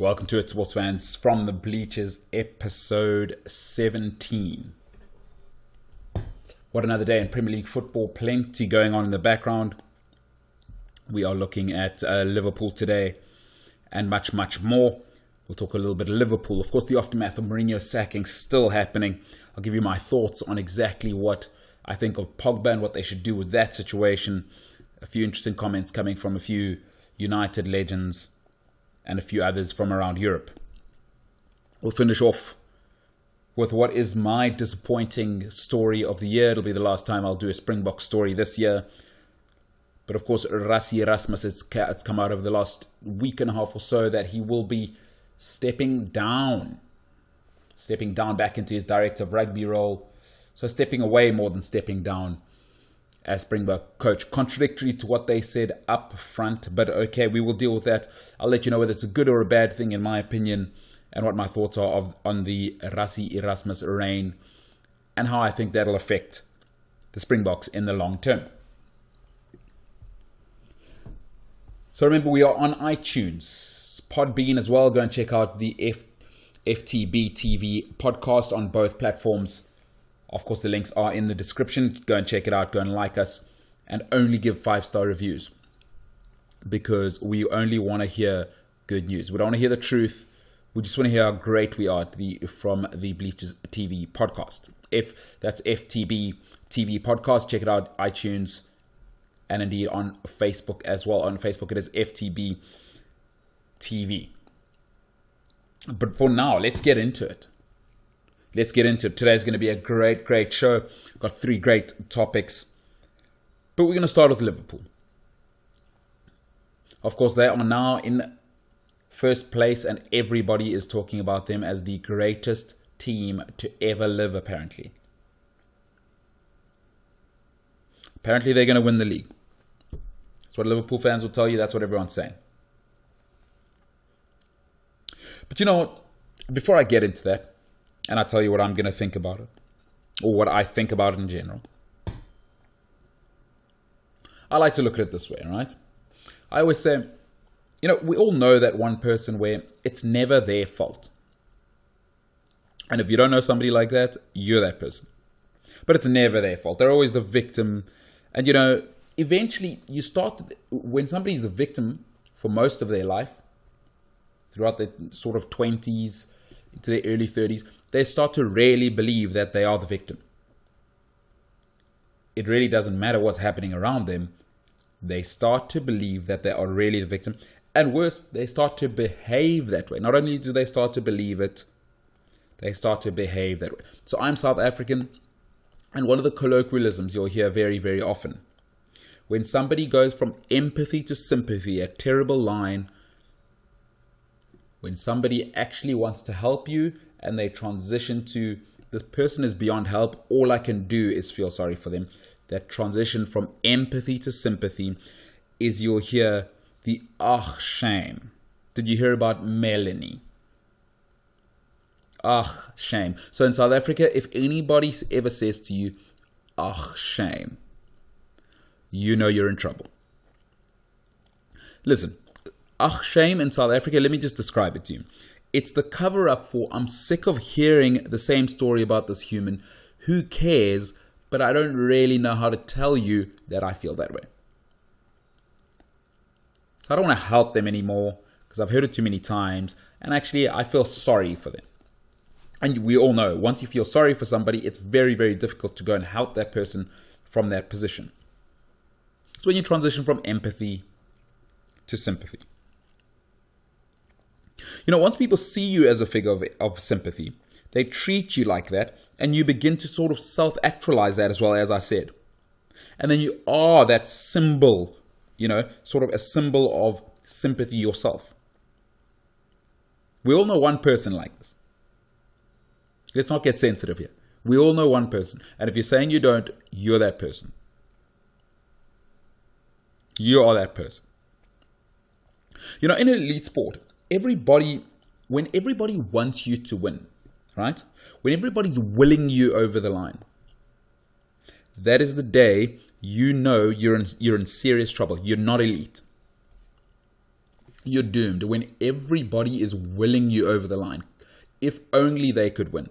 Welcome to it, sports fans, from the bleachers, episode 17. What another day in Premier League football, plenty going on in the background. We are looking at Liverpool today and much, much more. We'll talk a little bit of Liverpool. Of course, the aftermath of Mourinho's sacking still happening. I'll give you my thoughts on exactly what I think of Pogba and what they should do with that situation. A few interesting comments coming from a few United legends and a few others from around Europe. We'll finish off with what is my disappointing story of the year. It'll be the last time I'll do a Springbok story this year. But of course, Rassi Erasmus, it's come out over the last week and a half or so that he will be stepping down back into his director of rugby role. So stepping away more than stepping down as Springbok coach, contradictory to what they said up front, but okay, we will deal with that. I'll let you know whether it's a good or a bad thing in my opinion, and what my thoughts are on the Rassi Erasmus reign, and how I think that'll affect the Springboks in the long term. So remember, we are on iTunes, Podbean as well. Go and check out the FTB TV podcast on both platforms. Of course, the links are in the description. Go and check it out. Go and like us. And only give 5-star reviews. Because we only want to hear good news. We don't want to hear the truth. We just want to hear how great we are from the Bleachers TV podcast. That's FTB TV podcast. Check it out. iTunes. And indeed on Facebook as well. On Facebook, it is FTB TV. But for now, let's get into it. Today's going to be a great show. Got 3 great topics. But we're going to start with Liverpool. Of course, they are now in first place and everybody is talking about them as the greatest team to ever live, apparently. Apparently, they're going to win the league. That's what Liverpool fans will tell you. That's what everyone's saying. But you know what? Before I get into that, and I'll tell you what I'm going to think about it, or what I think about it in general, I like to look at it this way, right? I always say, we all know that one person where it's never their fault. And if you don't know somebody like that, you're that person. But it's never their fault. They're always the victim. And, eventually you start, when somebody's the victim for most of their life, throughout their sort of 20s into their early 30s, they start to really believe that they are the victim. It really doesn't matter what's happening around them. They start to believe that they are really the victim. And worse, they start to behave that way. Not only do they start to believe it, they start to behave that way. So I'm South African, and one of the colloquialisms you'll hear very, very often, when somebody goes from empathy to sympathy, a terrible line, when somebody actually wants to help you and they transition to, this person is beyond help, all I can do is feel sorry for them. That transition from empathy to sympathy is, you'll hear the shame. Did you hear about Melanie? Shame. So in South Africa, if anybody ever says to you, shame, you know you're in trouble. Listen, shame in South Africa, let me just describe it to you. It's the cover-up for, I'm sick of hearing the same story about this human. Who cares? But I don't really know how to tell you that I feel that way. So I don't want to help them anymore because I've heard it too many times. And actually, I feel sorry for them. And we all know, once you feel sorry for somebody, it's very, very difficult to go and help that person from that position. So when you transition from empathy to sympathy, once people see you as a figure of sympathy, they treat you like that, and you begin to sort of self-actualize that as well, as I said. And then you are that symbol, sort of a symbol of sympathy yourself. We all know one person like this. Let's not get sensitive here. We all know one person. And if you're saying you don't, you're that person. You are that person. In elite sport, when everybody wants you to win, right? When everybody's willing you over the line, that is the day you know you're in serious trouble. You're not elite. you're doomed when everybody is willing you over the line. If only they could win.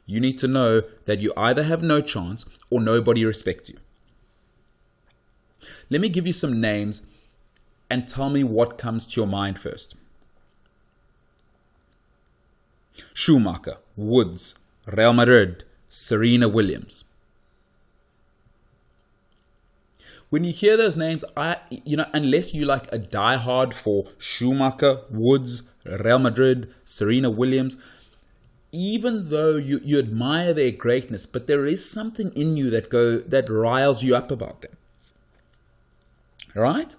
You need to know that you either have no chance or nobody respects you. Let me give you some names and tell me what comes to your mind first. Schumacher, Woods, Real Madrid, Serena Williams. When you hear those names, unless you like a diehard for Schumacher, Woods, Real Madrid, Serena Williams, even though you admire their greatness, but there is something in you that riles you up about them. Right?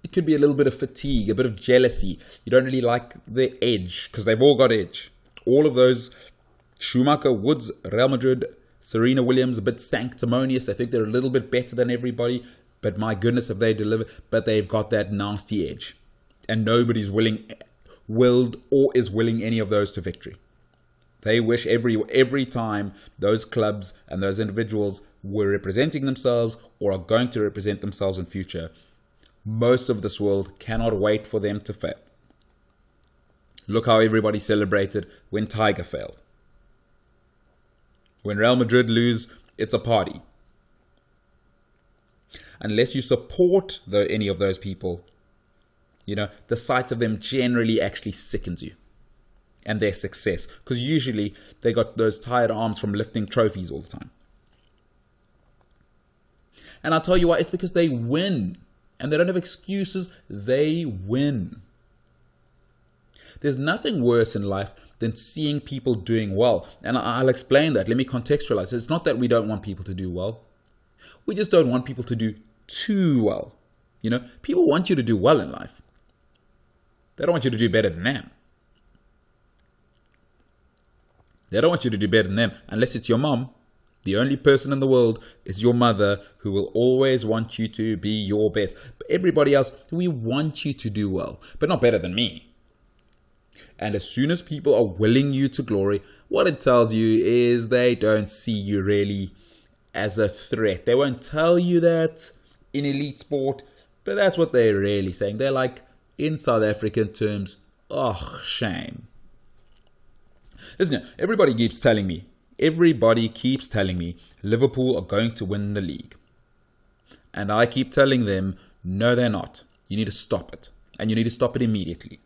It could be a little bit of fatigue, a bit of jealousy. You don't really like their edge, because they've all got edge. All of those, Schumacher, Woods, Real Madrid, Serena Williams, a bit sanctimonious. I think they're a little bit better than everybody, but my goodness, have they delivered. But they've got that nasty edge. And nobody's willed or is willing any of those to victory. They wish every time those clubs and those individuals were representing themselves or are going to represent themselves in future. Most of this world cannot wait for them to fail. Look how everybody celebrated when Tiger failed. When Real Madrid lose, it's a party. Unless you support any of those people, the sight of them generally actually sickens you and their success. Because usually they got those tired arms from lifting trophies all the time. And I'll tell you why, it's because they win. And they don't have excuses, they win. There's nothing worse in life than seeing people doing well. And I'll explain that. Let me contextualize. It's not that we don't want people to do well. We just don't want people to do too well. People want you to do well in life. They don't want you to do better than them. They don't want you to do better than them unless it's your mom. The only person in the world is your mother, who will always want you to be your best. But everybody else, we want you to do well, but not better than me. And as soon as people are willing you to glory, what it tells you is they don't see you really as a threat. They won't tell you that in elite sport, but that's what they're really saying. They're like, in South African terms, oh, shame. Listen, everybody keeps telling me Liverpool are going to win the league. And I keep telling them, no, they're not. You need to stop it. And you need to stop it immediately.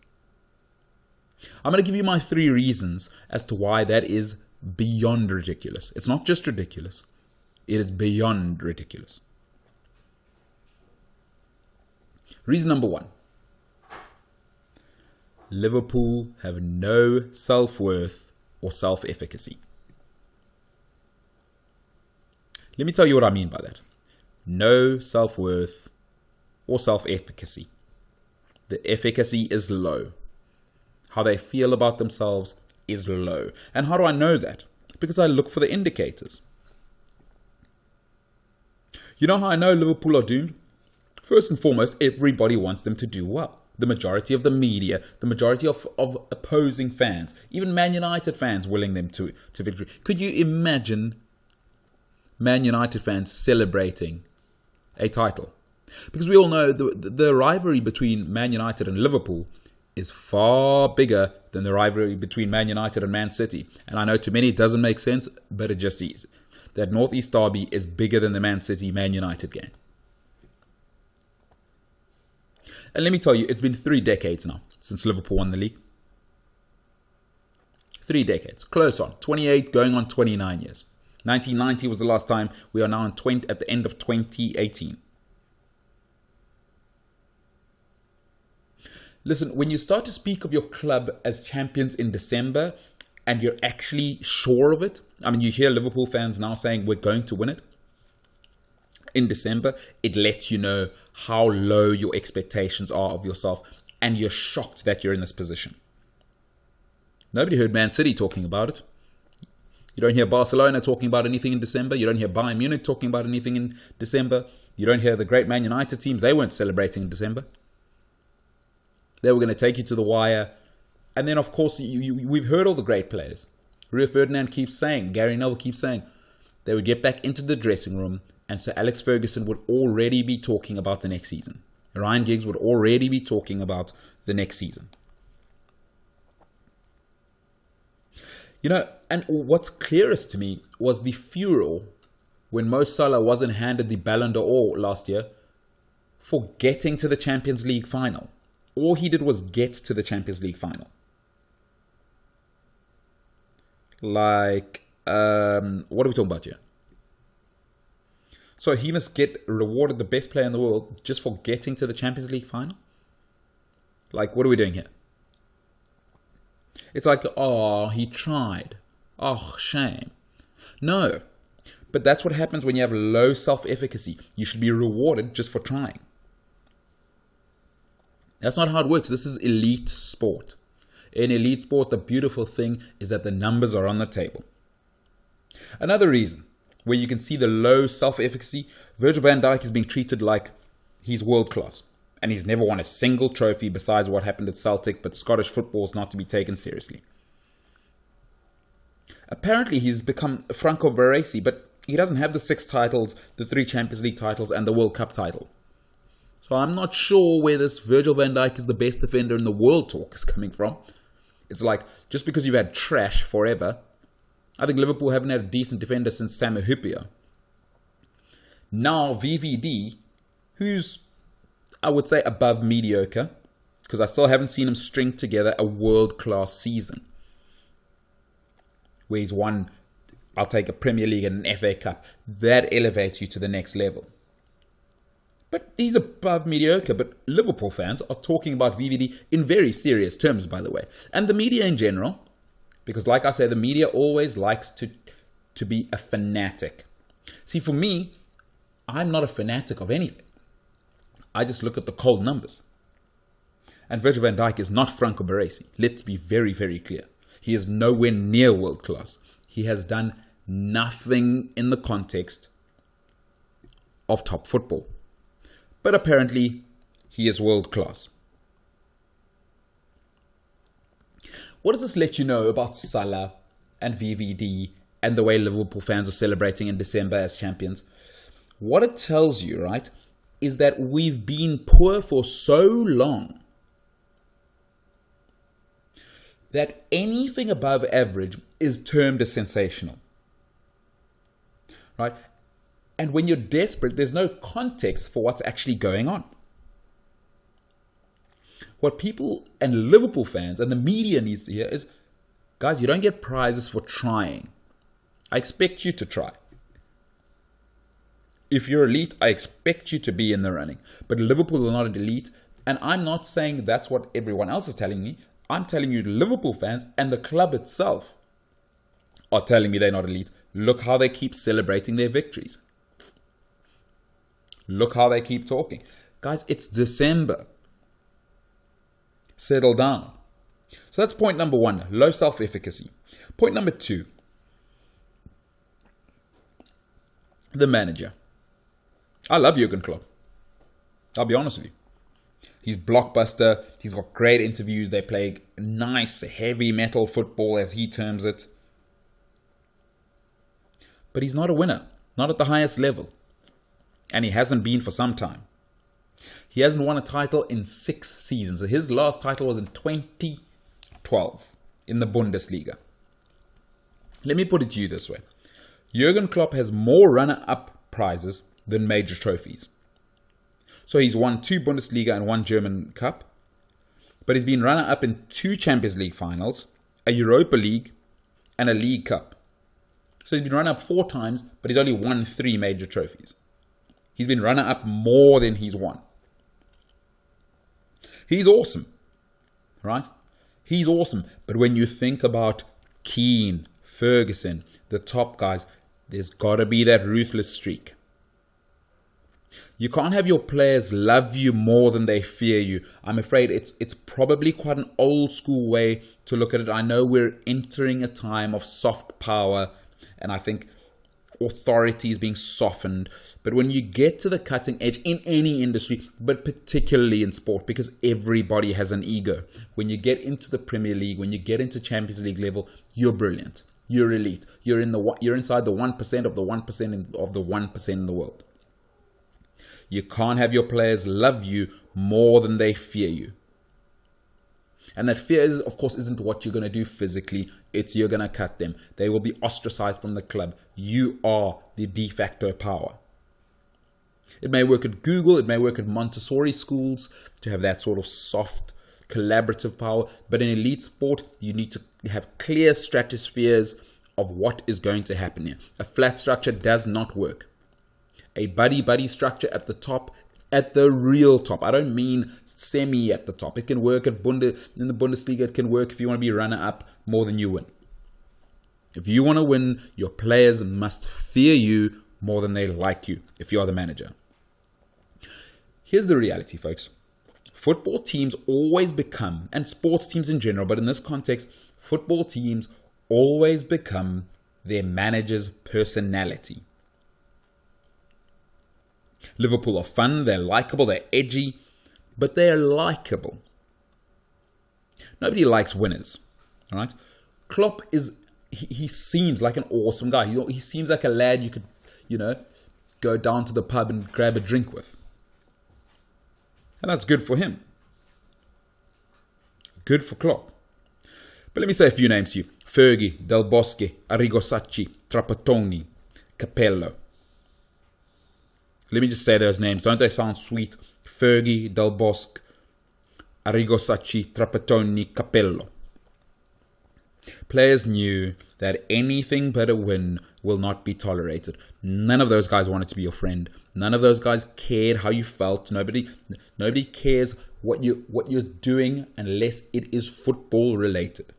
I'm going to give you my 3 reasons as to why that is beyond ridiculous. It's not just ridiculous. It is beyond ridiculous. Reason number 1. Liverpool have no self-worth or self-efficacy. Let me tell you what I mean by that. No self-worth or self-efficacy. The efficacy is low. How they feel about themselves is low. And how do I know that? Because I look for the indicators. You know how I know Liverpool are doomed? First and foremost, everybody wants them to do well. The majority of the media, the majority of opposing fans, even Man United fans willing them to victory. Could you imagine Man United fans celebrating a title? Because we all know the rivalry between Man United and Liverpool is far bigger than the rivalry between Man United and Man City. And I know to many it doesn't make sense, but it just is. That Northeast Derby is bigger than the Man City-Man United game. And let me tell you, it's been 3 decades now since Liverpool won the league. 3 decades. Close on. 28 going on 29 years. 1990 was the last time. We are now at the end of 2018. Listen, when you start to speak of your club as champions in December and you're actually sure of it, I mean, you hear Liverpool fans now saying we're going to win it in December, it lets you know how low your expectations are of yourself and you're shocked that you're in this position. Nobody heard Man City talking about it. You don't hear Barcelona talking about anything in December. You don't hear Bayern Munich talking about anything in December. You don't hear the great Man United teams. They weren't celebrating in December. They were going to take you to the wire. And then, of course, we've heard all the great players. Rio Ferdinand keeps saying, Gary Neville keeps saying, they would get back into the dressing room and Sir Alex Ferguson would already be talking about the next season. Ryan Giggs would already be talking about the next season. And what's clearest to me was the furor when Mo Salah wasn't handed the Ballon d'Or last year for getting to the Champions League final. All he did was get to the Champions League final. Like, what are we talking about here? So he must get rewarded the best player in the world just for getting to the Champions League final? Like, what are we doing here? It's like, oh, he tried. Oh, shame. No. But that's what happens when you have low self-efficacy. You should be rewarded just for trying. That's not how it works. This is elite sport. In elite sport, the beautiful thing is that the numbers are on the table. Another reason where you can see the low self-efficacy, Virgil van Dijk is being treated like he's world class. And he's never won a single trophy besides what happened at Celtic, but Scottish football is not to be taken seriously. Apparently, he's become Franco Baresi, but he doesn't have the 6 titles, the 3 Champions League titles, and the World Cup title. So I'm not sure where this Virgil van Dijk is the best defender in the world talk is coming from. It's like, just because you've had trash forever, I think Liverpool haven't had a decent defender since Samu Hyypiä. Now VVD, who's, I would say, above mediocre, because I still haven't seen him string together a world-class season where he's won, I'll take a Premier League and an FA Cup. That elevates you to the next level. But he's above mediocre. But Liverpool fans are talking about VVD in very serious terms, by the way. And the media in general, because like I say, the media always likes to be a fanatic. See, for me, I'm not a fanatic of anything. I just look at the cold numbers. And Virgil van Dijk is not Franco Baresi. Let's be very, very clear. He is nowhere near world class. He has done nothing in the context of top football. But apparently, he is world class. What does this let you know about Salah and VVD and the way Liverpool fans are celebrating in December as champions? What it tells you, right, is that we've been poor for so long that anything above average is termed as sensational, right? And when you're desperate, there's no context for what's actually going on. What people and Liverpool fans and the media needs to hear is, guys, you don't get prizes for trying. I expect you to try. If you're elite, I expect you to be in the running. But Liverpool are not an elite, and I'm not saying that's what everyone else is telling me. I'm telling you, Liverpool fans and the club itself are telling me they're not elite. Look how they keep celebrating their victories. Look how they keep talking. Guys, it's December. Settle down. So that's point number 1, low self-efficacy. Point number 2, the manager. I love Jurgen Klopp. I'll be honest with you. He's blockbuster. He's got great interviews. They play nice, heavy metal football, as he terms it. But he's not a winner. Not at the highest level. And he hasn't been for some time. He hasn't won a title in 6 seasons. His last title was in 2012 in the Bundesliga. Let me put it to you this way. Jurgen Klopp has more runner-up prizes than major trophies. So he's won 2 Bundesliga and 1 German Cup. But he's been runner-up in 2 Champions League finals, a Europa League, and a League Cup. So he's been runner-up 4 times, but he's only won 3 major trophies. He's been runner-up more than he's won. He's awesome, right? He's awesome. But when you think about Keane, Ferguson, the top guys, there's got to be that ruthless streak. You can't have your players love you more than they fear you. I'm afraid it's probably quite an old school way to look at it. I know we're entering a time of soft power, and I think authority is being softened. But when you get to the cutting edge in any industry, but particularly in sport, because everybody has an ego. When you get into the Premier League, when you get into Champions League level, you're brilliant. You're elite. You're inside the 1% of the 1% of the 1% in the world. You can't have your players love you more than they fear you. And that fear, is, of course, isn't what you're going to do physically. It's you're going to cut them. They will be ostracized from the club. You are the de facto power. It may work at Google. It may work at Montessori schools to have that sort of soft, collaborative power. But in elite sport, you need to have clear stratospheres of what is going to happen here. A flat structure does not work. A buddy-buddy structure at the top, at the real top. I don't mean semi at the top. It can work in the Bundesliga. It can work if you want to be runner-up more than you win. If you want to win, your players must fear you more than they like you if you are the manager. Here's the reality, folks. Football teams always become, and sports teams in general, but in this context, football teams always become their manager's personality. Liverpool are fun, they're likable, they're edgy, but they're likable. Nobody likes winners, all right? Klopp he seems like an awesome guy. He seems like a lad you could, go down to the pub and grab a drink with. And that's good for him. Good for Klopp. But let me say a few names to you. Fergie, Del Bosque, Arrigo Sacchi, Trapattoni, Capello. Let me just say those names. Don't they sound sweet? Fergie, Del Bosque, Arrigo Sacchi, Trapattoni, Capello. Players knew that anything but a win will not be tolerated. None of those guys wanted to be your friend. None of those guys cared how you felt. Nobody cares what you're doing unless it is football related.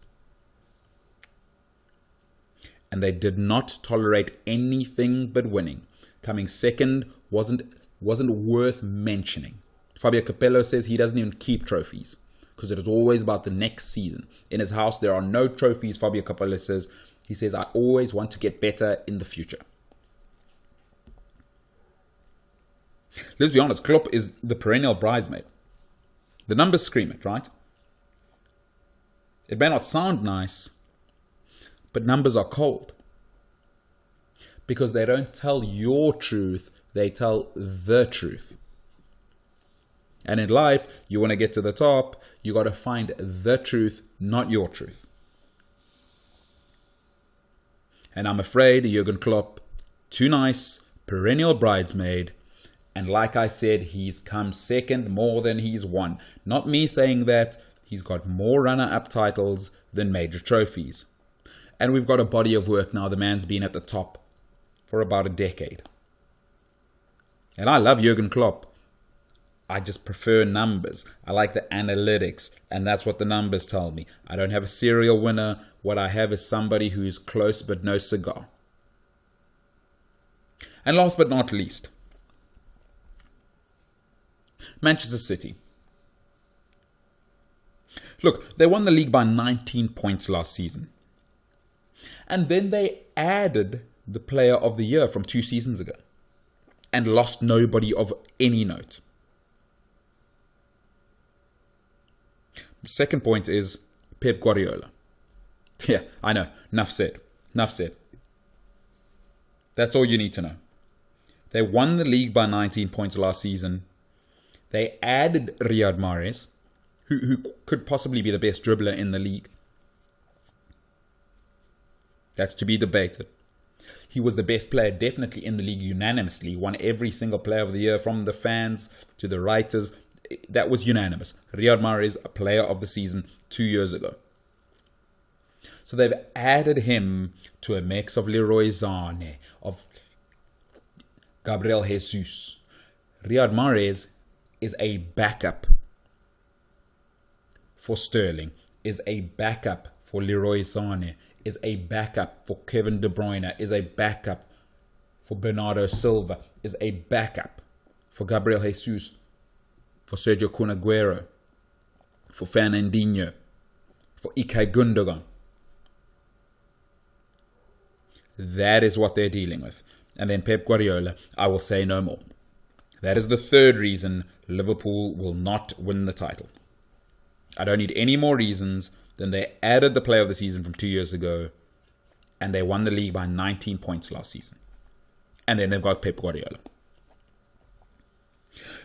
And they did not tolerate anything but winning. Coming second wasn't worth mentioning. Fabio Capello says he doesn't even keep trophies because it is always about the next season. In his house, there are no trophies, Fabio Capello says. He says, I always want to get better in the future. Let's be honest, Klopp is the perennial bridesmaid. The numbers scream it, right? It may not sound nice, but numbers are cold. Because they don't tell your truth, they tell the truth. And in life, you want to get to the top, you got to find the truth, not your truth. And I'm afraid Jurgen Klopp, too nice, perennial bridesmaid, and like I said, he's come second more than he's won. Not me saying that, he's got more runner-up titles than major trophies. And we've got a body of work now. The man's been at the top for about a decade. And I love Jurgen Klopp. I just prefer numbers. I like the analytics, and that's what the numbers tell me. I don't have a serial winner. What I have is somebody who's close but no cigar. And last but not least, Manchester City. Look, they won the league by 19 points last season. And then they added the player of the year from 2 seasons ago and lost nobody of any note. The second point is Pep Guardiola. Yeah, I know. Enough said. Enough said. That's all you need to know. They won the league by 19 points last season. They added Riyad Mahrez, who could possibly be the best dribbler in the league. That's to be debated. He was the best player definitely in the league unanimously. Won every single player of the year from the fans to the writers. That was unanimous. Riyad Mahrez, a player of the season 2 years ago. So they've added him to a mix of Leroy Sané, of Gabriel Jesus. Riyad Mahrez is a backup for Sterling, is a backup for Leroy Sané, is a backup for Kevin De Bruyne, is a backup for Bernardo Silva, is a backup for Gabriel Jesus, for Sergio Kun Aguero, for Fernandinho, for Ilkay Gundogan. That is what they're dealing with. And then Pep Guardiola, I will say no more. That is the third reason Liverpool will not win the title. I don't need any more reasons than they added the player of the season from 2 years ago and they won the league by 19 points last season. And then they've got Pep Guardiola.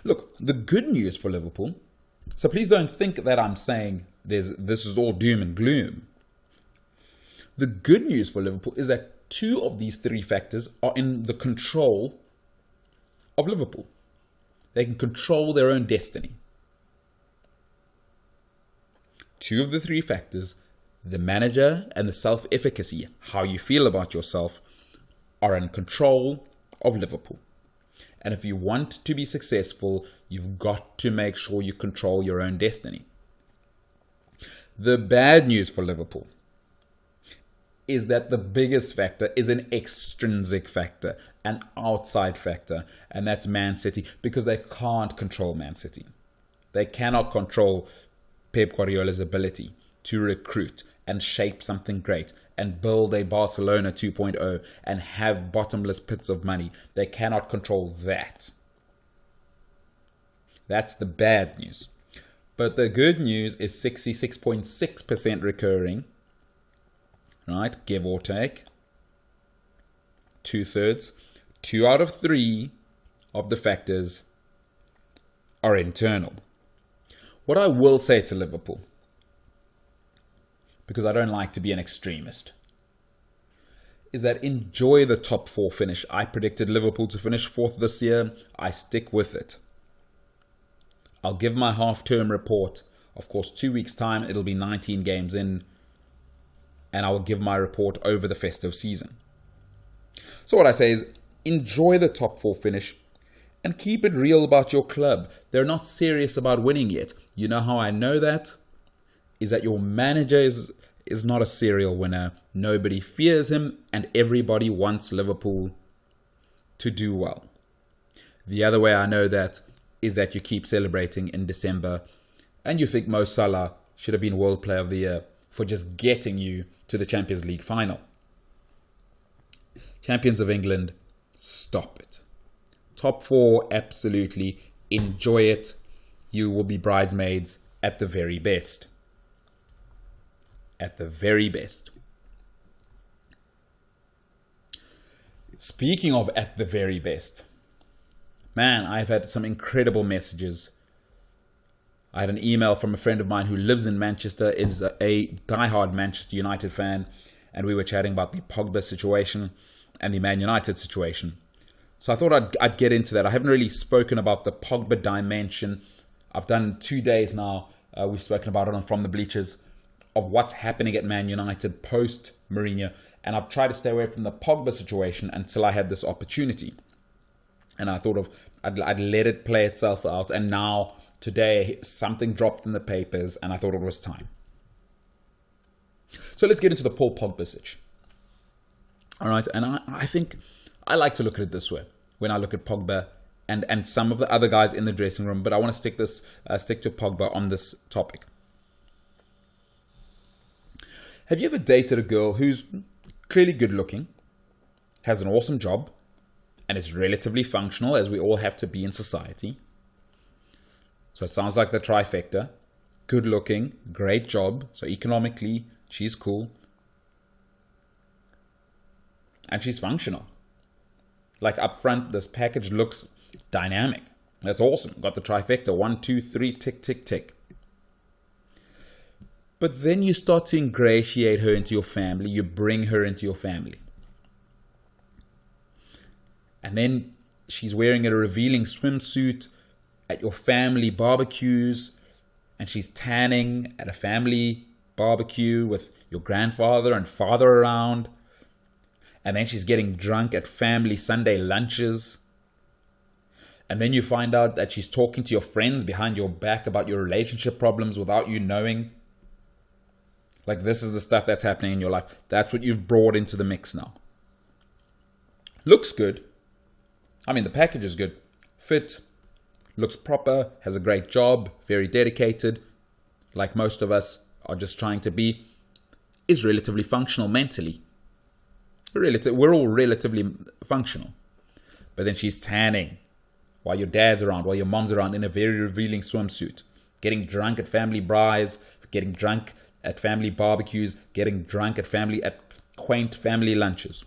Look, the good news for Liverpool, so please don't think that I'm saying this is all doom and gloom. The good news for Liverpool is that 2 of these 3 factors are in the control of Liverpool. They can control their own destiny. 2 of the 3 factors, the manager and the self-efficacy, how you feel about yourself, are in control of Liverpool. And if you want to be successful, you've got to make sure you control your own destiny. The bad news for Liverpool is that the biggest factor is an extrinsic factor, an outside factor, and that's Man City, because they can't control Man City. They cannot control Pep Guardiola's ability to recruit and shape something great and build a Barcelona 2.0 and have bottomless pits of money. They cannot control that. That's the bad news. But the good news is 66.6% recurring, right? Give or take. 2/3. 2 out of 3 of the factors are internal. What I will say to Liverpool, because I don't like to be an extremist, is that enjoy the top 4 finish. I predicted Liverpool to finish 4th this year. I stick with it. I'll give my half-term report. Of course, 2 weeks' time, it'll be 19 games in, and I will give my report over the festive season. So what I say is, enjoy the top 4 finish and keep it real about your club. They're not serious about winning yet. You know how I know that? Is that your manager is not a serial winner. Nobody fears him, and everybody wants Liverpool to do well. The other way I know that is that you keep celebrating in December and you think Mo Salah should have been World Player of the Year for just getting you to the Champions League final. Champions of England, stop it. Top 4, absolutely. Enjoy it. You will be bridesmaids at the very best. At the very best. Speaking of at the very best, man, I've had some incredible messages. I had an email from a friend of mine who lives in Manchester, is a diehard Manchester United fan, and we were chatting about the Pogba situation and the Man United situation. So I thought I'd get into that. I haven't really spoken about the Pogba dimension. I've done 2 days now. We've spoken about it on From the Bleachers, of what's happening at Man United post Mourinho, and I've tried to stay away from the Pogba situation until I had this opportunity. And I thought I'd let it play itself out, and now today something dropped in the papers and I thought it was time. So let's get into the Paul Pogba situation. All right, and I think I like to look at it this way when I look at Pogba and some of the other guys in the dressing room, but I want to stick to Pogba on this topic. Have you ever dated a girl who's clearly good looking, has an awesome job, and is relatively functional, as we all have to be in society? So it sounds like the trifecta. Good looking, great job, so economically she's cool, and she's functional. Like up front, this package looks dynamic. That's awesome. Got the trifecta. 1, 2, 3, tick, tick, tick. But then you start to ingratiate her into your family. You bring her into your family. And then she's wearing a revealing swimsuit at your family barbecues. And she's tanning at a family barbecue with your grandfather and father around. And then she's getting drunk at family Sunday lunches. And then you find out that she's talking to your friends behind your back about your relationship problems without you knowing. Like, this is the stuff that's happening in your life. That's what you've brought into the mix now. Looks good. I mean, the package is good. Fit. Looks proper. Has a great job. Very dedicated. Like most of us are just trying to be. Is relatively functional mentally. We're all relatively functional. But then she's tanning while your dad's around, while your mom's around, in a very revealing swimsuit. Getting drunk at family braais. Getting drunk at family barbecues, getting drunk at quaint family lunches.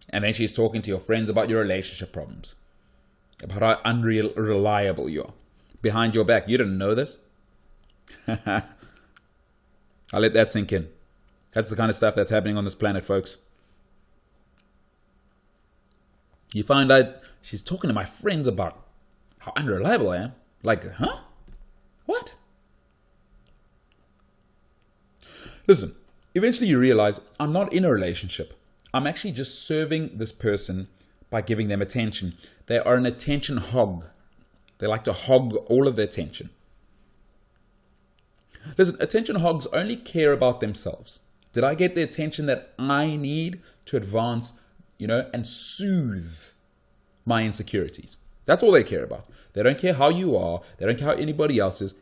And then she's talking to your friends about your relationship problems. about how unreliable you are. Behind your back. You didn't know this? I'll let that sink in. That's the kind of stuff that's happening on this planet, folks. You find out she's talking to my friends about how unreliable I am. Like, huh? What? Listen, eventually you realize I'm not in a relationship. I'm actually just serving this person by giving them attention. They are an attention hog. They like to hog all of the attention. Listen, attention hogs only care about themselves. Did I get the attention that I need to advance, and soothe my insecurities? That's all they care about. They don't care how you are. They don't care how anybody else is.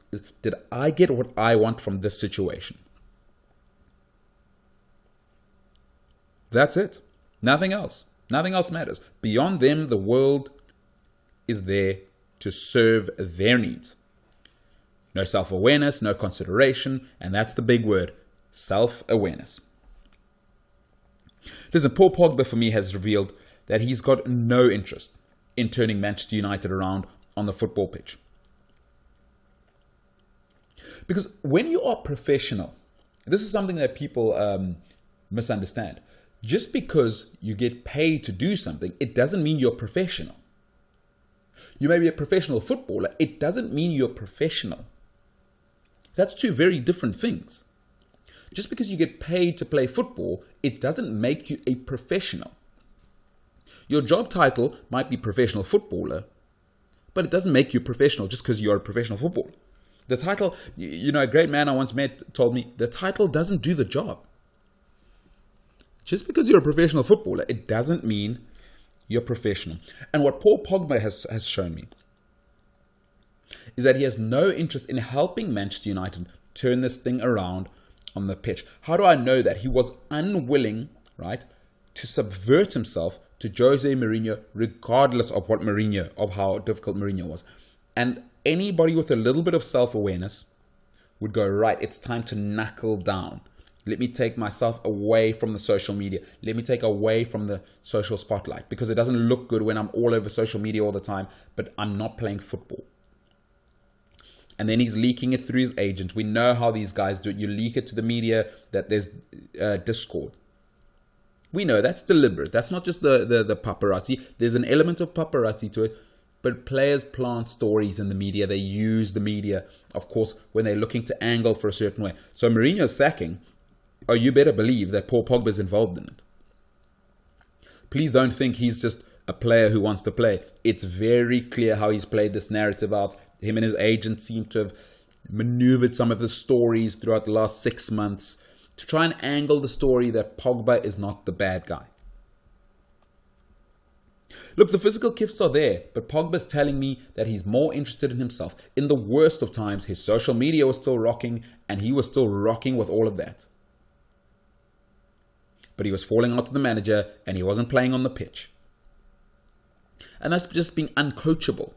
Did I get what I want from this situation? That's it. Nothing else. Nothing else matters. Beyond them, the world is there to serve their needs. No self-awareness, no consideration, and that's the big word, self-awareness. Listen, Paul Pogba for me has revealed that he's got no interest in turning Manchester United around on the football pitch. Because when you are professional, this is something that people misunderstand. Just because you get paid to do something, it doesn't mean you're professional. You may be a professional footballer. It doesn't mean you're professional. That's two very different things. Just because you get paid to play football, it doesn't make you a professional. Your job title might be professional footballer, but it doesn't make you professional just because you're a professional footballer. The title, a great man I once met told me, the title doesn't do the job. Just because you're a professional footballer, it doesn't mean you're professional. And what Paul Pogba has shown me is that he has no interest in helping Manchester United turn this thing around on the pitch. How do I know that? He was unwilling, right, to subvert himself to Jose Mourinho, regardless of how difficult Mourinho was. And anybody with a little bit of self-awareness would go, right, it's time to knuckle down. Let me take myself away from the social media. Let me take away from the social spotlight, because it doesn't look good when I'm all over social media all the time, but I'm not playing football. And then he's leaking it through his agent. We know how these guys do it. You leak it to the media that there's discord. We know that's deliberate. That's not just the paparazzi. There's an element of paparazzi to it. But players plant stories in the media. They use the media, of course, when they're looking to angle for a certain way. So Mourinho's sacking, you better believe that Paul Pogba is involved in it. Please don't think he's just a player who wants to play. It's very clear how he's played this narrative out. Him and his agent seem to have maneuvered some of the stories throughout the last 6 months to try and angle the story that Pogba is not the bad guy. Look, the physical gifts are there, but Pogba's telling me that he's more interested in himself. In the worst of times, his social media was still rocking, and he was still rocking with all of that. But he was falling out to the manager, and he wasn't playing on the pitch. And that's just being uncoachable.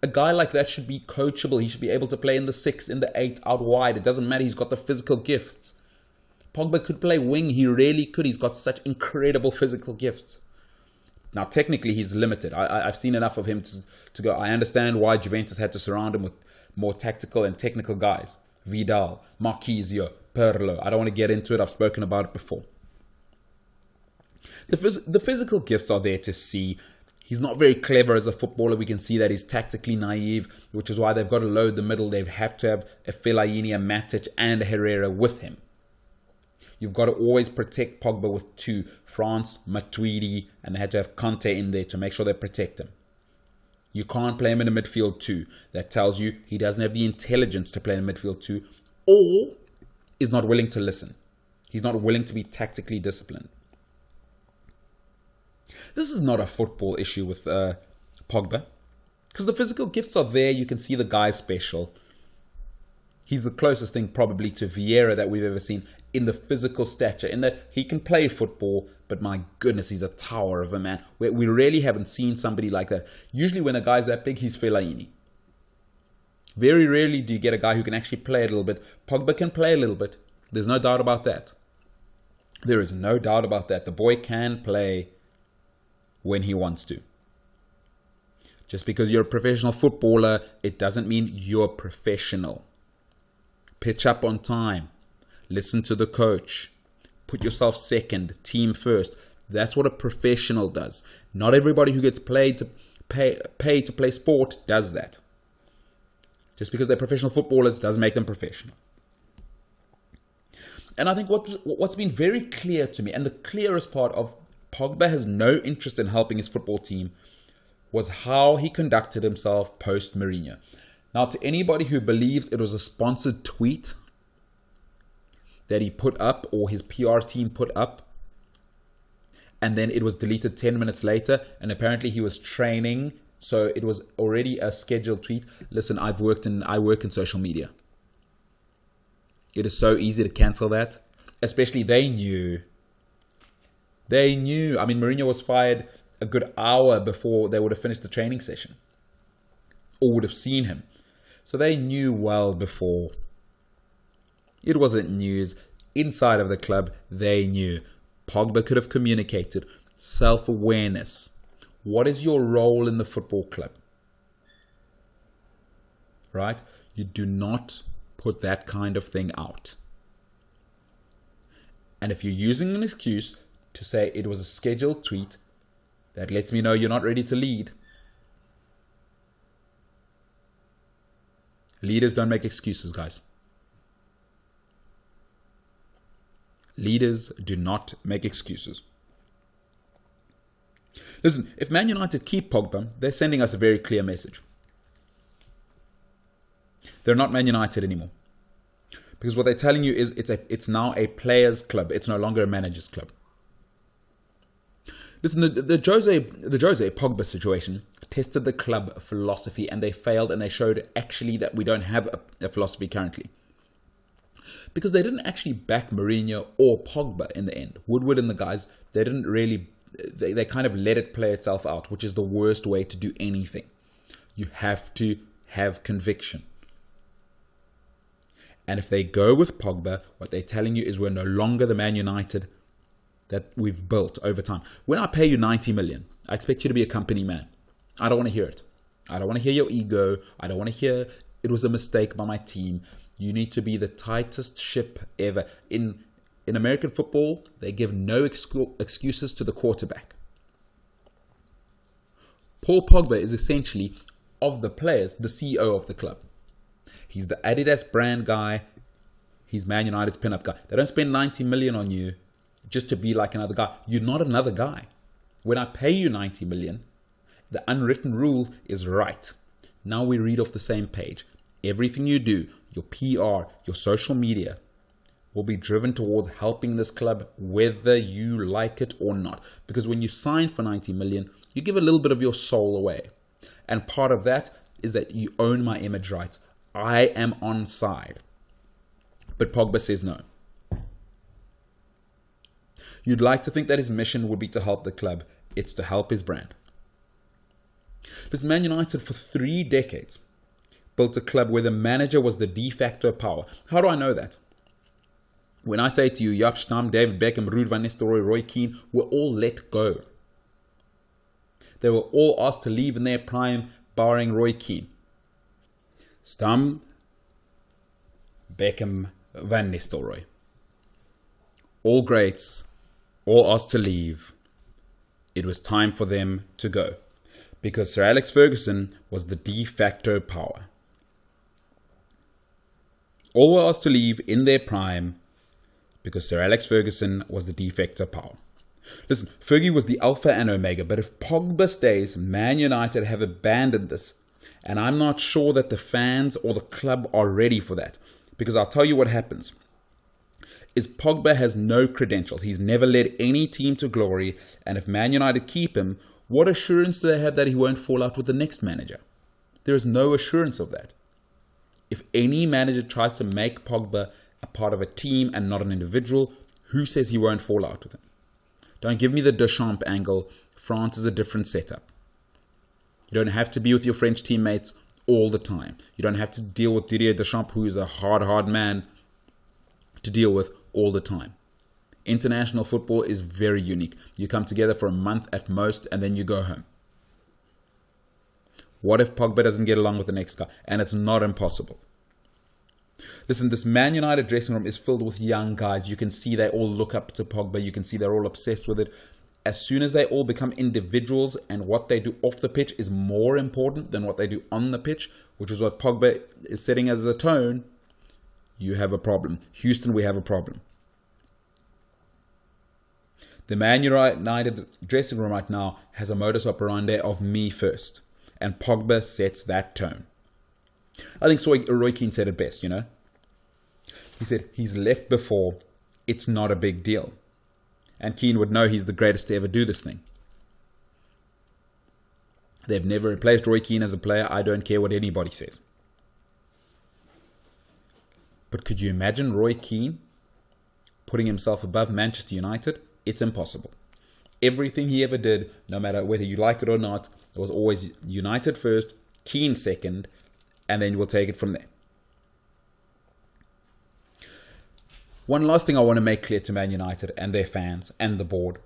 A guy like that should be coachable. He should be able to play in the 6, in the 8, out wide. It doesn't matter. He's got the physical gifts. Pogba could play wing. He really could. He's got such incredible physical gifts. Now, technically, he's limited. I've seen enough of him to go, I understand why Juventus had to surround him with more tactical and technical guys. Vidal, Marquisio, Pirlo. I don't want to get into it. I've spoken about it before. The physical gifts are there to see. He's not very clever as a footballer. We can see that he's tactically naive, which is why they've got to load the middle. They have to have a Fellaini, a Matic, and a Herrera with him. You've got to always protect Pogba with 2. France, Matuidi, and they had to have Conte in there to make sure they protect him. You can't play him in a midfield 2. That tells you he doesn't have the intelligence to play in a midfield 2, or is not willing to listen. He's not willing to be tactically disciplined. This is not a football issue with Pogba, because the physical gifts are there. You can see the guy's special. He's the closest thing probably to Vieira that we've ever seen in the physical stature, in that he can play football, but my goodness, he's a tower of a man. We really haven't seen somebody like that. Usually when a guy's that big, he's Fellaini. Very rarely do you get a guy who can actually play a little bit. Pogba can play a little bit. There's no doubt about that. There is no doubt about that. The boy can play when he wants to. Just because you're a professional footballer, it doesn't mean you're professional. Pitch up on time. Listen to the coach. Put yourself second, team first. That's what a professional does. Not everybody who gets paid to play sport does that. Just because they're professional footballers doesn't make them professional. And I think what's been very clear to me, and the clearest part of Pogba has no interest in helping his football team, was how he conducted himself post Mourinho. Now, to anybody who believes it was a sponsored tweet that he put up, or his PR team put up, and then it was deleted 10 minutes later, and apparently he was training, so it was already a scheduled tweet. Listen, I work in social media. It is so easy to cancel that. Especially they knew. I mean, Mourinho was fired a good hour before they would have finished the training session, or would have seen him. So they knew well before. It wasn't news. Inside of the club, they knew. Pogba could have communicated. Self-awareness. What is your role in the football club? Right? You do not put that kind of thing out. And if you're using an excuse to say it was a scheduled tweet, that lets me know you're not ready to lead. Leaders don't make excuses, guys. Leaders do not make excuses. Listen, if Man United keep Pogba, they're sending us a very clear message. They're not Man United anymore. Because what they're telling you is it's now a players' club. It's no longer a manager's club. Listen, the Jose Pogba situation tested the club philosophy, and they failed, and they showed actually that we don't have a philosophy currently. Because they didn't actually back Mourinho or Pogba in the end. Woodward and the guys, they didn't really, they kind of let it play itself out, which is the worst way to do anything. You have to have conviction. And if they go with Pogba, what they're telling you is we're no longer the Man United that we've built over time. When I pay you 90 million, I expect you to be a company man. I don't want to hear it. I don't want to hear your ego. I don't want to hear it was a mistake by my team. You need to be the tightest ship ever. In American football, they give no excuses to the quarterback. Paul Pogba is essentially, of the players, the CEO of the club. He's the Adidas brand guy. He's Man United's pin-up guy. They don't spend 90 million on you just to be like another guy. You're not another guy. When I pay you 90 million, the unwritten rule is right. Now we read off the same page. Everything you do, your PR, your social media, will be driven towards helping this club, whether you like it or not. Because when you sign for 90 million, you give a little bit of your soul away. And part of that is that you own my image rights. I am on side. But Pogba says no. You'd like to think that his mission would be to help the club. It's to help his brand. This Man United for 3 decades built a club where the manager was the de facto power. How do I know that? When I say to you, Jaap Stam, David Beckham, Ruud van Nistelrooy, Roy Keane were all let go. They were all asked to leave in their prime, barring Roy Keane. Stam, Beckham, van Nistelrooy. All greats, all asked to leave. It was time for them to go. Because Sir Alex Ferguson was the de facto power. All were asked to leave in their prime because Sir Alex Ferguson was the de facto power. Listen, Fergie was the alpha and omega, but if Pogba stays, Man United have abandoned this. And I'm not sure that the fans or the club are ready for that. Because I'll tell you what happens. Is Pogba has no credentials. He's never led any team to glory. And if Man United keep him, what assurance do they have that he won't fall out with the next manager? There is no assurance of that. If any manager tries to make Pogba a part of a team and not an individual, who says he won't fall out with him? Don't give me the Deschamps angle. France is a different setup. You don't have to be with your French teammates all the time. You don't have to deal with Didier Deschamps, who is a hard man to deal with all the time. International football is very unique. You come together for a month at most, and then you go home. What if Pogba doesn't get along with the next guy? And it's not impossible. Listen, this Man United dressing room is filled with young guys. You can see they all look up to Pogba. You can see they're all obsessed with it. As soon as they all become individuals and what they do off the pitch is more important than what they do on the pitch, which is what Pogba is setting as a tone, you have a problem. Houston, we have a problem. The Man United dressing room right now has a modus operandi of me first. And Pogba sets that tone. I think Roy Keane said it best, He said, he's left before, it's not a big deal. And Keane would know he's the greatest to ever do this thing. They've never replaced Roy Keane as a player. I don't care what anybody says. But could you imagine Roy Keane putting himself above Manchester United? It's impossible. Everything he ever did, no matter whether you like it or not, it was always United first, Keane second, and then we'll take it from there. One last thing I want to make clear to Man United and their fans and the board.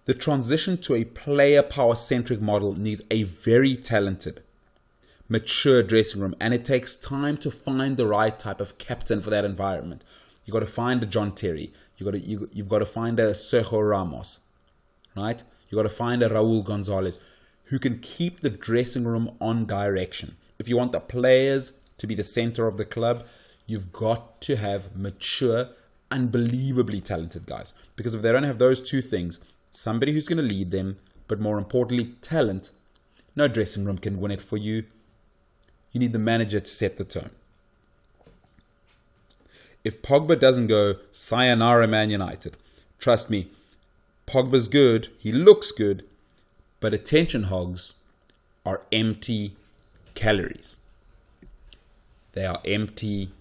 The transition to a player power-centric model needs a very talented, mature dressing room, and it takes time to find the right type of captain for that environment. You've got to find a John Terry. You've got to find a Sergio Ramos, right? You've got to find a Raul Gonzalez who can keep the dressing room on direction. If you want the players to be the center of the club, you've got to have mature, unbelievably talented guys. Because if they don't have those two things, somebody who's going to lead them, but more importantly, talent, no dressing room can win it for you. You need the manager to set the tone. If Pogba doesn't go, sayonara Man United. Trust me, Pogba's good, he looks good, but attention hogs are empty calories. They are empty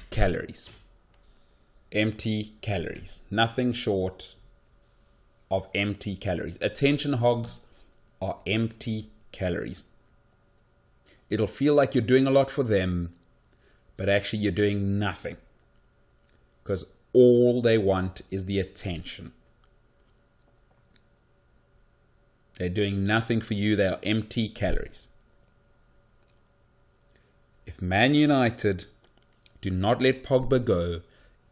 calories. Empty calories. Nothing short of empty calories. Attention hogs are empty calories. It'll feel like you're doing a lot for them, but actually you're doing nothing. Because all they want is the attention. They're doing nothing for you. They are empty calories. If Man United do not let Pogba go,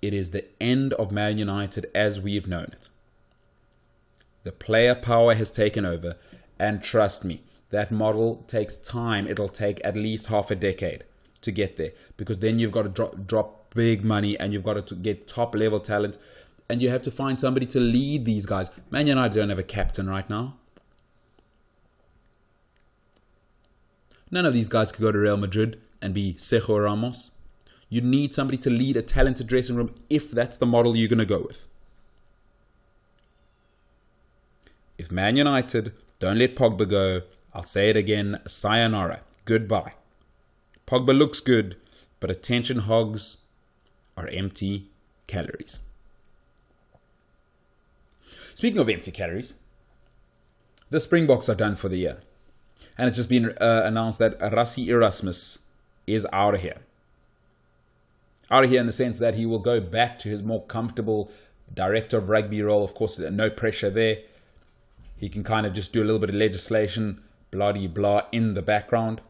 it is the end of Man United as we've known it. The player power has taken over. And trust me, that model takes time. It'll take at least half a decade to get there. Because then you've got to drop big money and you've got to get top level talent. And you have to find somebody to lead these guys. Man United don't have a captain right now. None of these guys could go to Real Madrid and be Sergio Ramos. You need somebody to lead a talented dressing room if that's the model you're going to go with. If Man United don't let Pogba go, I'll say it again, sayonara, goodbye. Pogba looks good, but attention hogs are empty calories. Speaking of empty calories, the Springboks are done for the year. And it's just been announced that Rassi Erasmus is out of here. Out of here in the sense that he will go back to his more comfortable director of rugby role. Of course, no pressure there. He can kind of just do a little bit of legislation, blah-de-blah, in the background.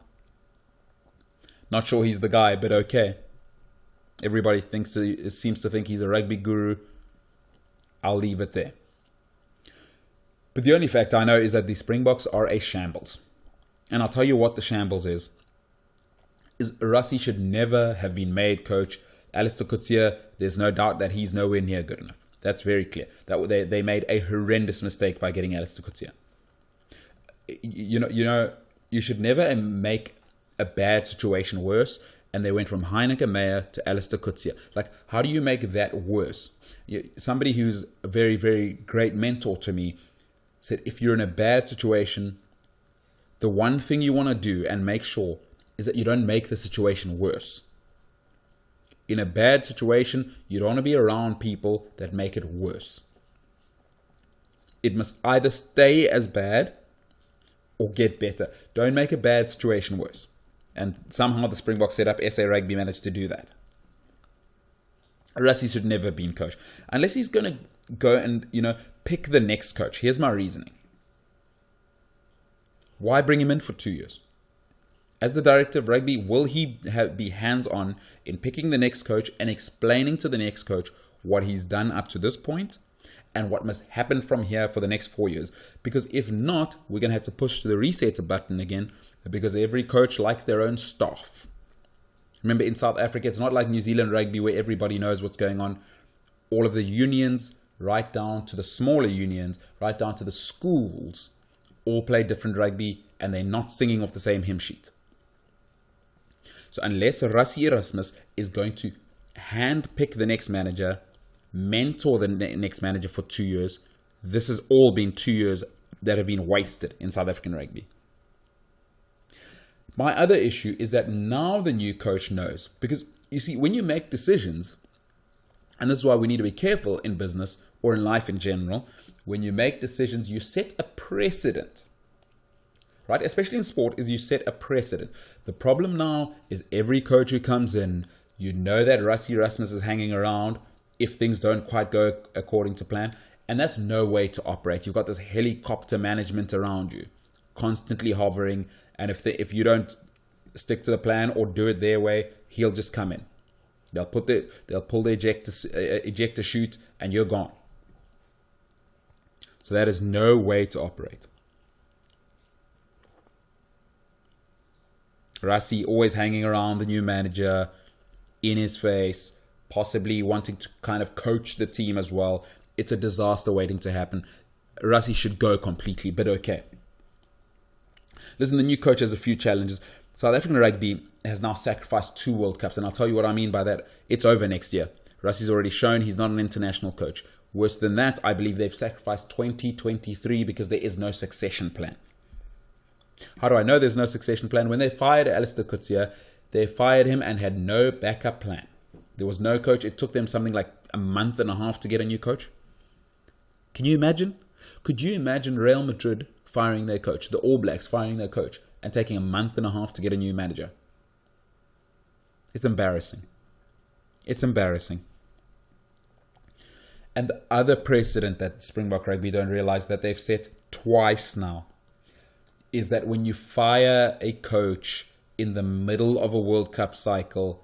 Not sure he's the guy, but okay. Everybody seems to think he's a rugby guru. I'll leave it there. But the only fact I know is that the Springboks are a shambles. And I'll tell you what the shambles is Rassi should never have been made coach. Alistair Coetzee, there's no doubt that he's nowhere near good enough. That's very clear. That they made a horrendous mistake by getting Alistair Coetzee. You should never make a bad situation worse. And they went from Heineke Meyer to Alistair Coetzee. Like, how do you make that worse? Somebody who's a very, very great mentor to me said, if you're in a bad situation, the one thing you want to do and make sure is that you don't make the situation worse. In a bad situation, you don't want to be around people that make it worse. It must either stay as bad or get better. Don't make a bad situation worse. And somehow the Springboks set up SA Rugby managed to do that. Rassi should never have been coach. Unless he's going to go and, pick the next coach. Here's my reasoning. Why bring him in for 2 years? As the director of rugby, will he be hands-on in picking the next coach and explaining to the next coach what he's done up to this point and what must happen from here for the next 4 years? Because if not, we're going to have to push the reset button again, because every coach likes their own staff. Remember, in South Africa, it's not like New Zealand rugby where everybody knows what's going on. All of the unions, right down to the smaller unions, right down to the schools, all play different rugby, and they're not singing off the same hymn sheet. So unless Rassi Erasmus is going to hand-pick the next manager, mentor the next manager for 2 years, this has all been 2 years that have been wasted in South African rugby. My other issue is that now the new coach knows. Because, you see, when you make decisions, and this is why we need to be careful in business or in life in general, when you make decisions, you set a precedent. Right? Especially in sport, is you set a precedent. The problem now is every coach who comes in, you know that Rassi Erasmus is hanging around if things don't quite go according to plan. And that's no way to operate. You've got this helicopter management around you, constantly hovering. And if you don't stick to the plan or do it their way, he'll just come in. They'll pull the ejector chute, and you're gone. So that is no way to operate. Rassi always hanging around the new manager, in his face, possibly wanting to kind of coach the team as well. It's a disaster waiting to happen. Rassi should go completely, but okay. Listen, the new coach has a few challenges. South African rugby has now sacrificed 2 World Cups, and I'll tell you what I mean by that. It's over next year. Rassi's already shown he's not an international coach. Worse than that, I believe they've sacrificed 2023 because there is no succession plan. How do I know there's no succession plan? When they fired Alistair Coetzee, they fired him and had no backup plan. There was no coach. It took them something like a month and a half to get a new coach. Can you imagine? Could you imagine Real Madrid firing their coach, the All Blacks firing their coach, and taking a month and a half to get a new manager? It's embarrassing. It's embarrassing. And the other precedent that Springbok Rugby don't realize that they've set twice now is that when you fire a coach in the middle of a World Cup cycle,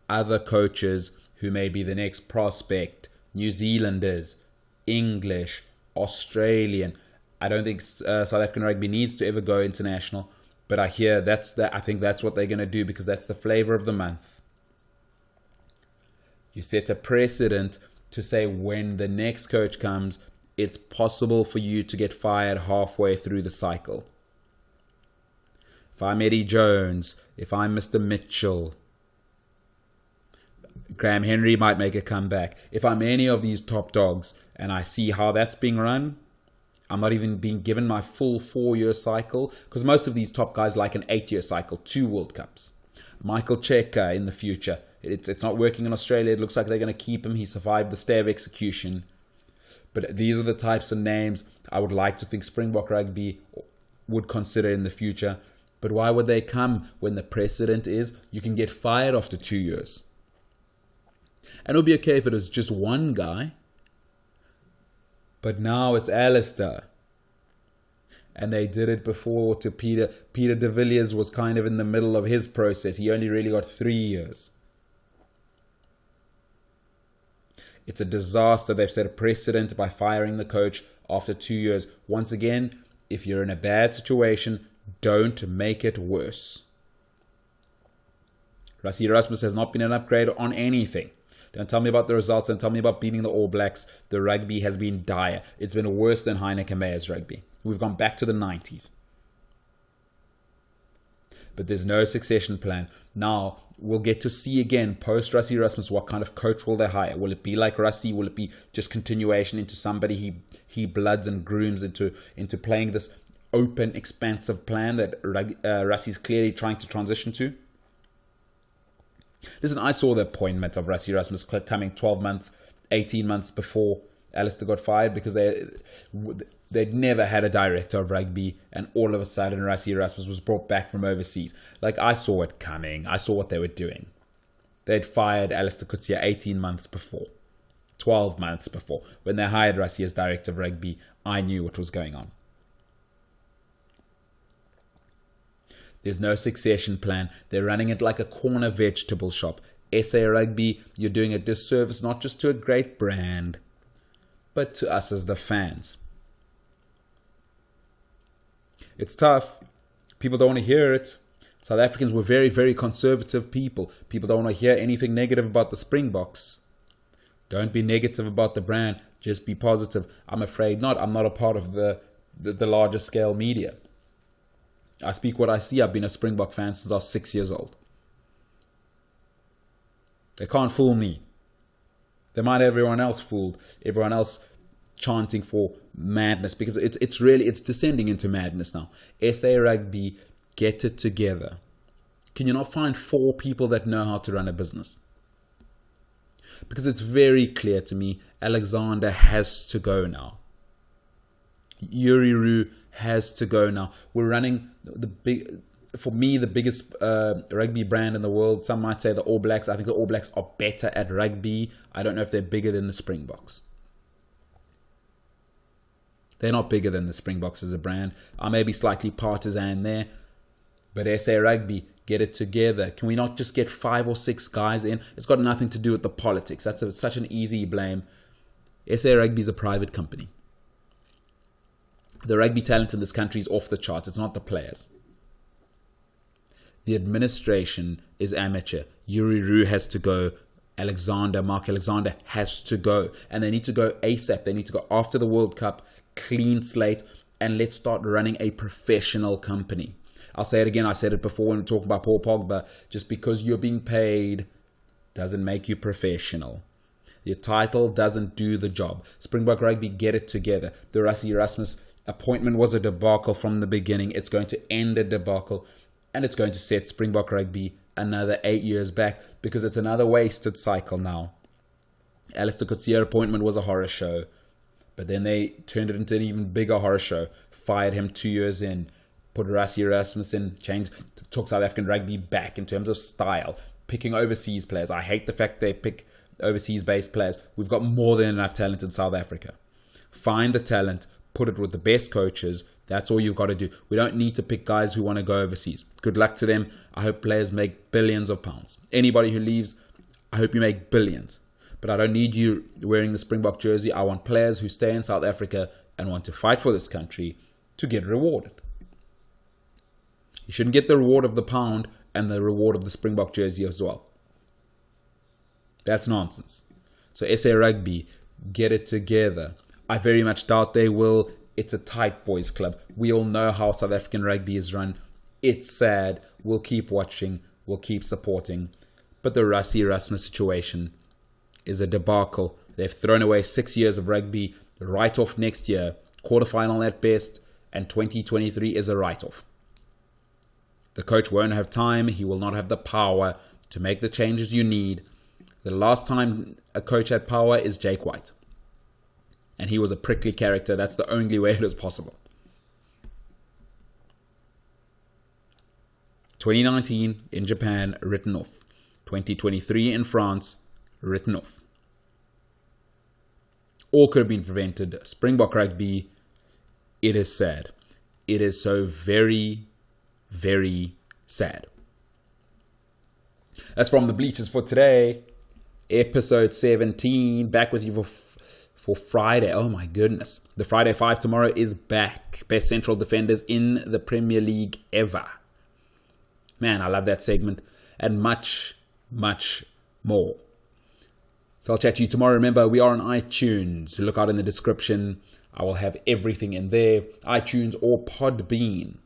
other coaches who may be the next prospect, New Zealanders, English, Australian, I don't think South African rugby needs to ever go international, but I hear I think that's what they're going to do because that's the flavor of the month. You set a precedent to say when the next coach comes, it's possible for you to get fired halfway through the cycle. If I'm Eddie Jones, if I'm Mr. Mitchell, Graham Henry might make a comeback. If I'm any of these top dogs and I see how that's being run, I'm not even being given my full 4-year cycle, because most of these top guys like an 8-year cycle, 2 World Cups. Michael Cheika in the future. It's not working in Australia. It looks like they're going to keep him. He survived the stay of execution. But these are the types of names I would like to think Springbok Rugby would consider in the future. But why would they come when the precedent is you can get fired after 2 years? And it would be okay if it was just one guy. But now it's Alistair. And they did it before to Peter. Peter de Villiers was kind of in the middle of his process. He only really got 3 years. It's a disaster. They've set a precedent by firing the coach after 2 years. Once again, if you're in a bad situation, don't make it worse. Rassi Erasmus has not been an upgrade on anything. Don't tell me about the results. Don't tell me about beating the All Blacks. The rugby has been dire. It's been worse than Heineken Meyer's rugby. We've gone back to the 90s. But there's no succession plan. Now, we'll get to see again, post Rassi Erasmus, what kind of coach will they hire? Will it be like Rassi? Will it be just continuation into somebody he bloods and grooms into playing this open, expansive plan that Rassi is clearly trying to transition to? Listen, I saw the appointment of Rassi Erasmus coming 12 months, 18 months before Alistair got fired, because they'd never had a director of rugby, and all of a sudden Rassi Erasmus was brought back from overseas. Like, I saw it coming. I saw what they were doing. They'd fired Alistair Coetzee 18 months before, 12 months before. When they hired Rassi as director of rugby, I knew what was going on. There's no succession plan. They're running it like a corner vegetable shop. SA Rugby, you're doing a disservice not just to a great brand, but to us as the fans. It's tough. People don't want to hear it. South Africans were very, very conservative people. People don't want to hear anything negative about the Springboks. Don't be negative about the brand. Just be positive. I'm afraid not. I'm not a part of the larger scale media. I speak what I see. I've been a Springbok fan since I was 6 years old. They can't fool me. They might have everyone else fooled. Everyone else chanting for madness, because it's descending into madness now. SA Rugby, get it together. Can you not find 4 people that know how to run a business? Because it's very clear to me, Alexander has to go now. Uriru has to go now. We're running the biggest rugby brand in the world. Some might say the All Blacks. I think the All Blacks are better at rugby. I don't know if they're bigger than the Springboks. They're not bigger than the Springboks as a brand. I may be slightly partisan there, but SA Rugby, get it together. Can we not just get 5 or 6 guys in? It's got nothing to do with the politics. That's such an easy blame. SA Rugby is a private company. The rugby talent in this country is off the charts. It's not the players. The administration is amateur. Uriru has to go. Mark Alexander has to go. And they need to go ASAP. They need to go after the World Cup, clean slate, and let's start running a professional company. I'll say it again. I said it before when we talked about Paul Pogba. Just because you're being paid doesn't make you professional. Your title doesn't do the job. Springbok Rugby, get it together. The Rassi Erasmus appointment was a debacle from the beginning. It's going to end a debacle, and it's going to set Springbok Rugby another 8 years back, because it's another wasted cycle now. Alistair Coetzee appointment was a horror show, but then they turned it into an even bigger horror show. Fired him 2 years in, put Rassi Erasmus in, took South African rugby back in terms of style, picking overseas players. I hate the fact they pick overseas-based players. We've got more than enough talent in South Africa. Find the talent, put it with the best coaches. That's all you've got to do. We don't need to pick guys who want to go overseas. Good luck to them. I hope players make billions of pounds. Anybody who leaves, I hope you make billions. But I don't need you wearing the Springbok jersey. I want players who stay in South Africa and want to fight for this country to get rewarded. You shouldn't get the reward of the pound and the reward of the Springbok jersey as well. That's nonsense. So SA Rugby, get it together. I very much doubt they will. It's a tight boys club. We all know how South African rugby is run. It's sad. We'll keep watching. We'll keep supporting. But the Rassi Erasmus situation is a debacle. They've thrown away 6 years of rugby. Write-off next year. Quarterfinal at best. And 2023 is a write-off. The coach won't have time. He will not have the power to make the changes you need. The last time a coach had power is Jake White. And he was a prickly character. That's the only way it was possible. 2019 in Japan, written off. 2023 in France, written off. All could have been prevented. Springbok Rugby, it is sad. It is so very, very sad. That's from the Bleachers for today. Episode 17. Back with you for Friday. Oh my goodness. The Friday 5 tomorrow is back. Best central defenders in the Premier League ever. Man, I love that segment. And much, much more. So I'll chat to you tomorrow. Remember, we are on iTunes. Look out in the description. I will have everything in there. iTunes or Podbean.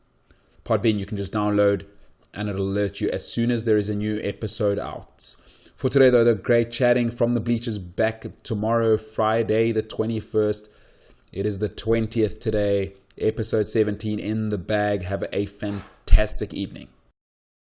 Podbean you can just download and it'll alert you as soon as there is a new episode out. For today, though, the great chatting from the Bleachers back tomorrow, Friday the 21st. It is the 20th today. Episode 17 in the bag. Have a fantastic evening.